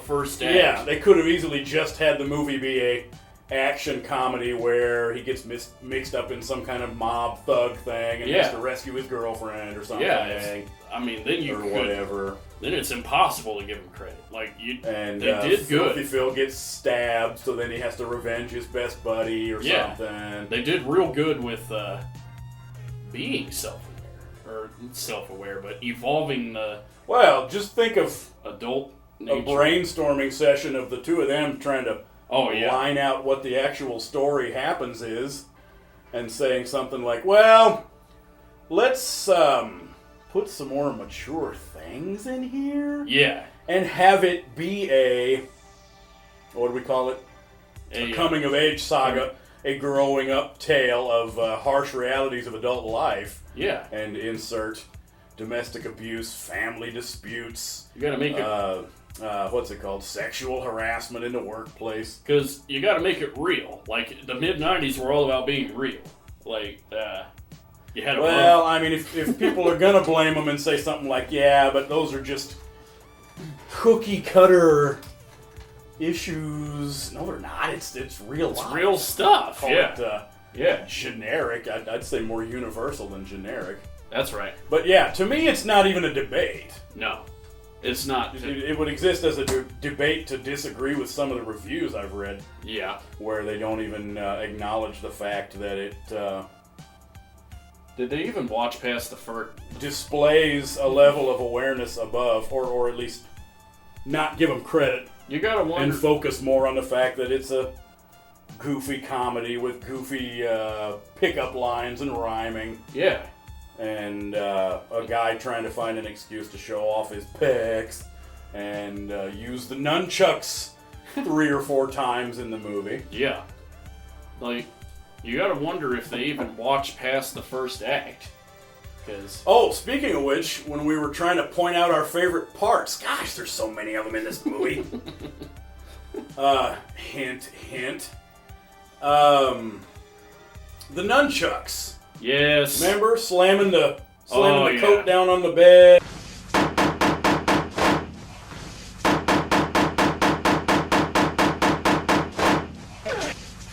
first act. Yeah, they could have easily just had the movie be a action comedy where he gets mixed up in some kind of mob thug thing and has to rescue his girlfriend or something. Yeah, then you could, whatever. Then it's impossible to give him credit. They did good. Filthy Phil gets stabbed, so then he has to revenge his best buddy or something. They did real good with being self-aware, but evolving the. Well, just think of adult nature. A brainstorming session of the two of them trying to line out what the actual story happens is, and saying something like, "Well, let's put some more mature things in here." Yeah. And have it be what do we call it? A coming-of-age saga, a growing-up tale of harsh realities of adult life. Yeah. And insert domestic abuse, family disputes. You gotta make it... what's it called? Sexual harassment in the workplace. Because you gotta make it real. Like, the mid-90s were all about being real. Like, you had a... Well, I mean, if people are gonna blame them and say something like, yeah, but those are just cookie-cutter issues. No, they're not. It's real life. It's real stuff, yeah. Generic. I'd say more universal than generic. That's right. But yeah, to me, it's not even a debate. No, it's not. It would exist as a debate to disagree with some of the reviews I've read. Yeah. Where they don't even acknowledge the fact that it... Did they even watch past the first... displays a level of awareness above, or at least not give them credit. You gotta wonder... And focus more on the fact that it's a goofy comedy with goofy pickup lines and rhyming. Yeah. And a guy trying to find an excuse to show off his pecs and use the nunchucks 3 or 4 times in the movie. Yeah. Like, you gotta wonder if they even watched past the first act. Because... Oh, speaking of which, when we were trying to point out our favorite parts, gosh, there's so many of them in this movie. Hint, hint. The nunchucks. Yes. Remember slamming the yeah. coat down on the bed?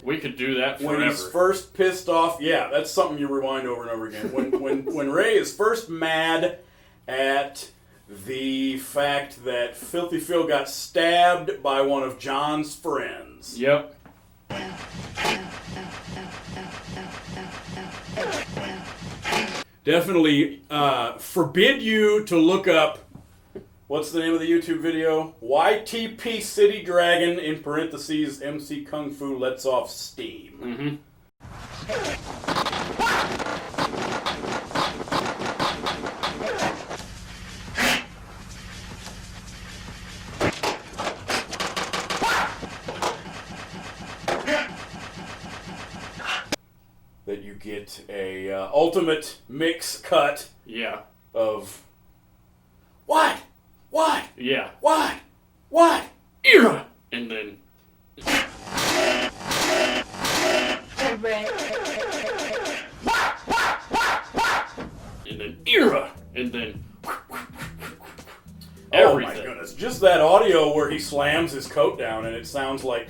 We could do that forever. When he's first pissed off, yeah, that's something you rewind over and over again. When Ray is first mad at the fact that Filthy Phil got stabbed by one of John's friends. Yep. Definitely forbid you to look up, what's the name of the YouTube video? YTP City Dragon, in parentheses, MC Kung Fu lets off steam. Mm-hmm. That you get a ultimate mix cut. Yeah. Of what? Yeah. What? Era! And then... And then era! And then... Everything. Oh my goodness. Just that audio where he slams his coat down and it sounds like...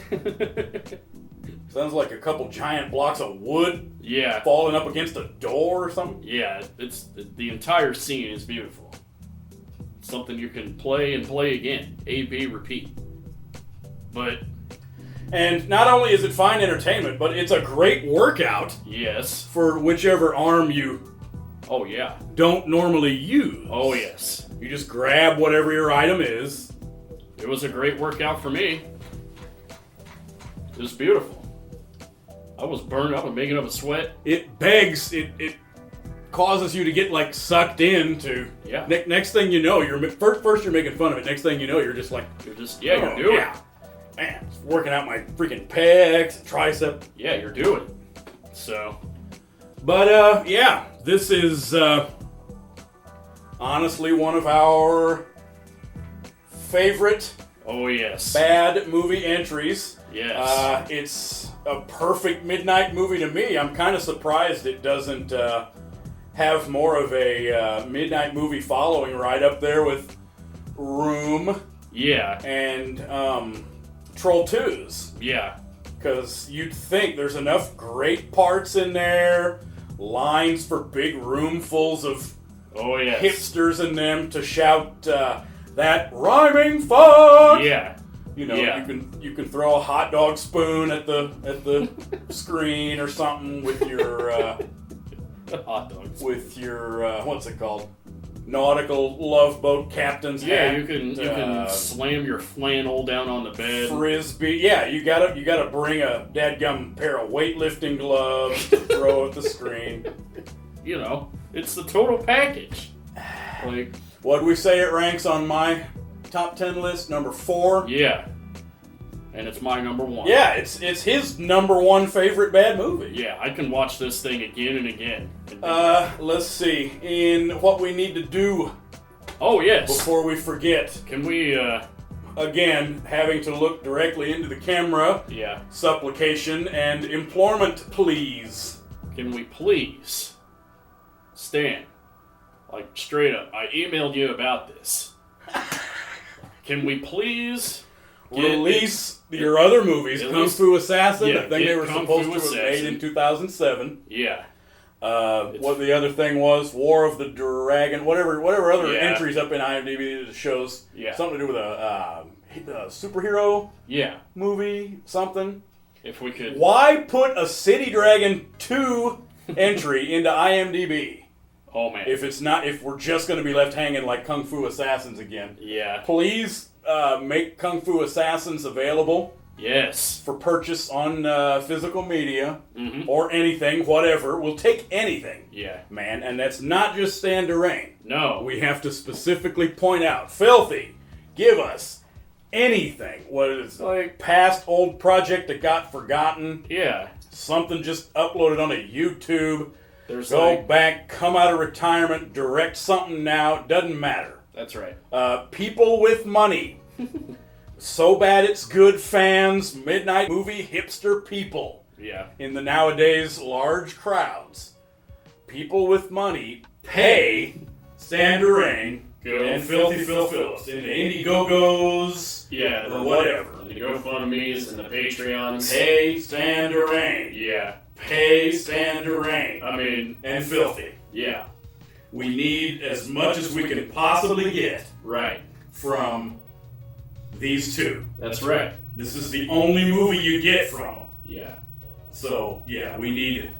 sounds like a couple giant blocks of wood falling up against a door or something. Yeah, it's the entire scene is beautiful. It's something you can play and play again. A, B, repeat. And not only is it fine entertainment, but it's a great workout. Yes. For whichever arm you don't normally use. Oh, yes. You just grab whatever your item is. It was a great workout for me. It was beautiful. I was burned up and making up a sweat. It causes you to get like sucked into. Yeah. Next thing you know, first you're making fun of it. Next thing you know, you're just like, you're doing it. Man, it's working out my freaking pecs, tricep. Yeah, you're doing it. So. But yeah, this is honestly one of our favorite. Oh yes. Bad movie entries. Yes. It's a perfect midnight movie to me. I'm kind of surprised it doesn't have more of a midnight movie following, right up there with Room. Yeah. And Troll 2s. Yeah. Because you'd think there's enough great parts in there, lines for big roomfuls of hipsters in them to shout that rhyming fuck. Yeah. You know, you can throw a hot dog spoon at the screen or something with your hot dogs. With your what's it called? Nautical love boat captain's hat. You can slam your flannel down on the bed. Frisbee. Yeah, you gotta bring a dadgum pair of weightlifting gloves to throw at the screen. You know, it's the total package. Like, what'd we say it ranks on my top 10 list? Number 4? Yeah. and it's my number one. Yeah, it's his number one favorite bad movie. Yeah, I can watch this thing again and again. Let's see. In what we need to do. Oh, yes. Before we forget. Can we, Again, having to look directly into the camera. Yeah. Supplication and implorement, please. Can we please, Stan, like straight up, I emailed you about this. Can we please release your other movies, Kung Fu Assassin, yeah, I think they were supposed to have made in 2007. Yeah. What the other thing was, War of the Dragon, whatever other entries up in IMDb that shows something to do with a superhero movie, something. If we could... Why put a City Dragon 2 entry into IMDb? Oh, man. If we're just going to be left hanging like Kung Fu Assassins again. Yeah. Please make Kung Fu Assassins available. Yes. For purchase on physical media or anything, whatever. We'll take anything. Yeah. Man, and that's not just Stand to Rain. No. We have to specifically point out, Filthy, give us anything. What is like past old project that got forgotten? Yeah. Something just uploaded on a YouTube. Go back, come out of retirement, direct something now. Doesn't matter. That's right. People with money. So Bad It's Good fans, midnight movie hipster people. Yeah. In the nowadays large crowds. People with money pay Stand to Rain and Filthy Phil Phillips into Indiegogos or whatever. The GoFundMes and the Patreons. Pay Stand to Rain. Yeah. Pay Stand to Rain. I mean... And Filthy. Yeah. We need as much as we can possibly get. Right. From these two. That's right. This is the only movie you get from them. Yeah. So, yeah, we need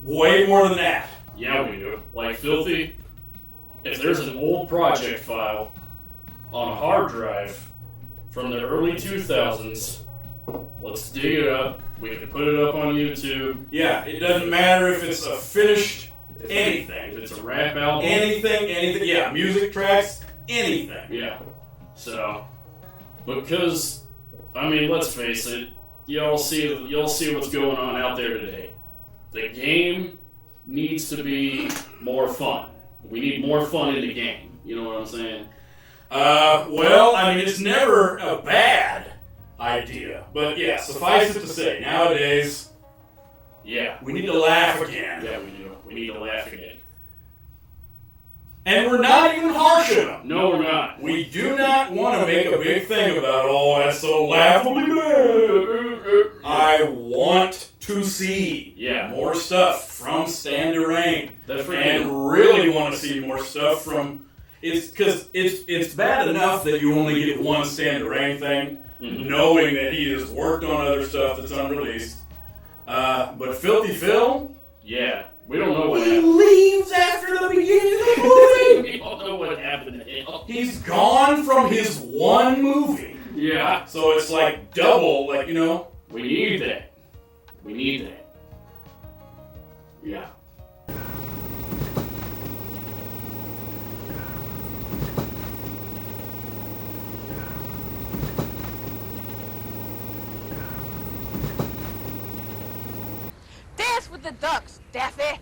way more than that. Yeah, we do. Like Filthy, if there's an old project file on a hard drive from the early 2000s, let's dig it up. We can put it up on YouTube. Yeah, it doesn't matter if it's a finished anything. If it's a rap album. Anything. Yeah, music tracks, anything. Yeah. So, because, I mean, let's face it, you'll see what's going on out there today. The game needs to be more fun. We need more fun in the game. You know what I'm saying? Well, I mean, it's never a bad idea. But yeah, suffice it to say, nowadays, we need to laugh again. Yeah, we do. We need to laugh again. And we're not even harsh on them. No, we're not. We do not want to make a big thing about, oh, that's so laughably bad. I want to see more stuff from Stand to Rain. And really want to see more stuff from... Because it's bad enough that you only get one Stand to Rain thing, knowing that he has worked on other stuff that's unreleased. But Filthy Phil... Yeah. We don't know what happened. He leaves after the beginning of the movie. We don't know what happened to him. He's gone from his one movie. Yeah. So it's like double, like, you know. We need that. We need that. Yeah. Dance with the ducks, Daffy.